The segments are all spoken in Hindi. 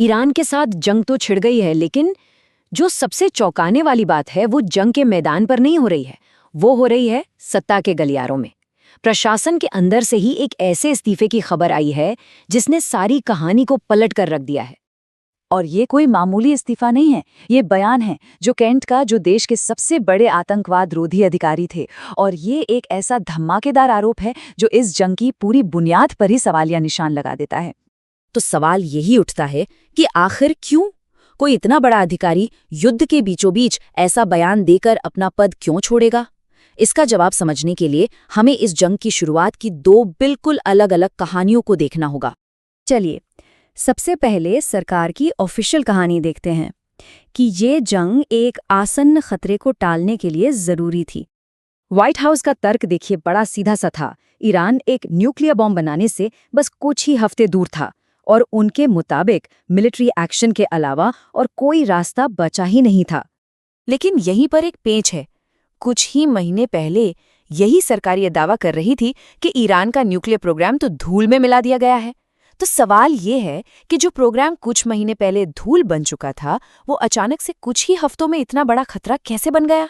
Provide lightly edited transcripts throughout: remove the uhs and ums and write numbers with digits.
ईरान के साथ जंग तो छिड़ गई है, लेकिन जो सबसे चौंकाने वाली बात है वो जंग के मैदान पर नहीं हो रही है, वो हो रही है सत्ता के गलियारों में। प्रशासन के अंदर से ही एक ऐसे इस्तीफे की खबर आई है जिसने सारी कहानी को पलट कर रख दिया है। और ये कोई मामूली इस्तीफा नहीं है, ये बयान है जो कैंट का, जो देश के सबसे बड़े आतंकवाद रोधी अधिकारी थे। और ये एक ऐसा धमाकेदार आरोप है जो इस जंग की पूरी बुनियाद पर ही सवालिया निशान लगा देता है। तो सवाल यही उठता है कि आखिर क्यों कोई इतना बड़ा अधिकारी युद्ध के बीचों बीच ऐसा बयान देकर अपना पद क्यों छोड़ेगा? इसका जवाब समझने के लिए हमें इस जंग की शुरुआत की दो बिल्कुल अलग अलग कहानियों को देखना होगा। चलिए, सबसे पहले सरकार की ऑफिशियल कहानी देखते हैं कि ये जंग एक आसन्न खतरे को टालने के लिए जरूरी थी। व्हाइट हाउस का तर्क देखिए, बड़ा सीधा सा था। ईरान एक न्यूक्लियर बॉम्ब बनाने से बस कुछ ही हफ्ते दूर था और उनके मुताबिक मिलिट्री एक्शन के अलावा और कोई रास्ता बचा ही नहीं था। लेकिन यहीं पर एक पेंच है। कुछ ही महीने पहले यही सरकार ये दावा कर रही थी कि ईरान का न्यूक्लियर प्रोग्राम तो धूल में मिला दिया गया है। तो सवाल ये है कि जो प्रोग्राम कुछ महीने पहले धूल बन चुका था, वो अचानक से कुछ ही हफ्तों में इतना बड़ा खतरा कैसे बन गया?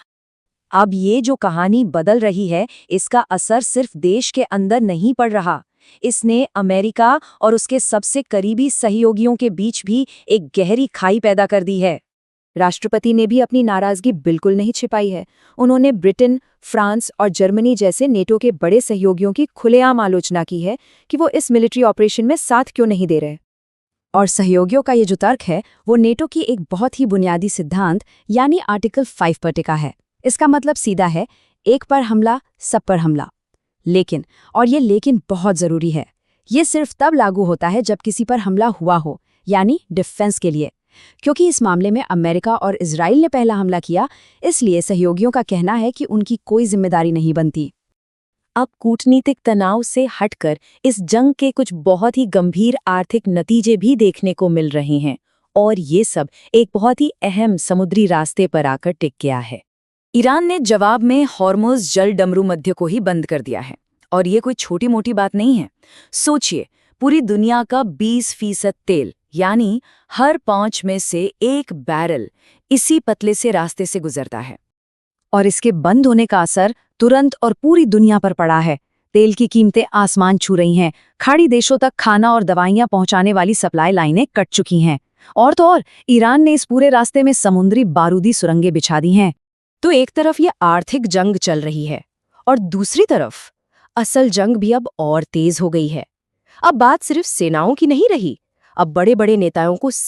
अब ये जो कहानी बदल रही है, इसका असर सिर्फ देश के अंदर नहीं पड़ रहा। इसने अमेरिका और उसके सबसे करीबी सहयोगियों के बीच भी एक गहरी खाई पैदा कर दी है। राष्ट्रपति ने भी अपनी नाराजगी बिल्कुल नहीं छिपाई है। उन्होंने ब्रिटेन, फ्रांस और जर्मनी जैसे नेटो के बड़े सहयोगियों की खुलेआम आलोचना की है कि वो इस मिलिट्री ऑपरेशन में साथ क्यों नहीं दे रहे। और सहयोगियों का ये जो तर्क है वो नेटो की एक बहुत ही बुनियादी सिद्धांत यानी आर्टिकल 5 पर टिका है। इसका मतलब सीधा है, एक पर हमला सब पर हमला। लेकिन, और ये लेकिन बहुत जरूरी है, ये सिर्फ तब लागू होता है जब किसी पर हमला हुआ हो, यानी डिफेंस के लिए। क्योंकि इस मामले में अमेरिका और इजराइल ने पहला हमला किया, इसलिए सहयोगियों का कहना है कि उनकी कोई जिम्मेदारी नहीं बनती। अब कूटनीतिक तनाव से हटकर इस जंग के कुछ बहुत ही गंभीर आर्थिक नतीजे भी देखने को मिल रहे हैं, और ये सब एक बहुत ही अहम समुद्री रास्ते पर आकर टिक गया है। ईरान ने जवाब में हॉर्मुज़ जल डमरू मध्य को ही बंद कर दिया है, और ये कोई छोटी मोटी बात नहीं है। सोचिए, पूरी दुनिया का 20% तेल, यानी हर 5 में से 1 बैरल इसी पतले से रास्ते से गुजरता है। और इसके बंद होने का असर तुरंत और पूरी दुनिया पर पड़ा है। तेल की कीमतें आसमान छू रही हैं, खाड़ी देशों तक खाना और दवाइयां पहुंचाने वाली सप्लाई लाइनें कट चुकी हैं। और तो और, ईरान ने इस पूरे रास्ते में समुद्री बारूदी सुरंगें बिछा दी हैं। तो एक तरफ ये आर्थिक जंग चल रही है, और दूसरी तरफ असल जंग भी अब और तेज हो गई है। अब बात सिर्फ सेनाओं की नहीं रही, अब बड़े बड़े नेताओं को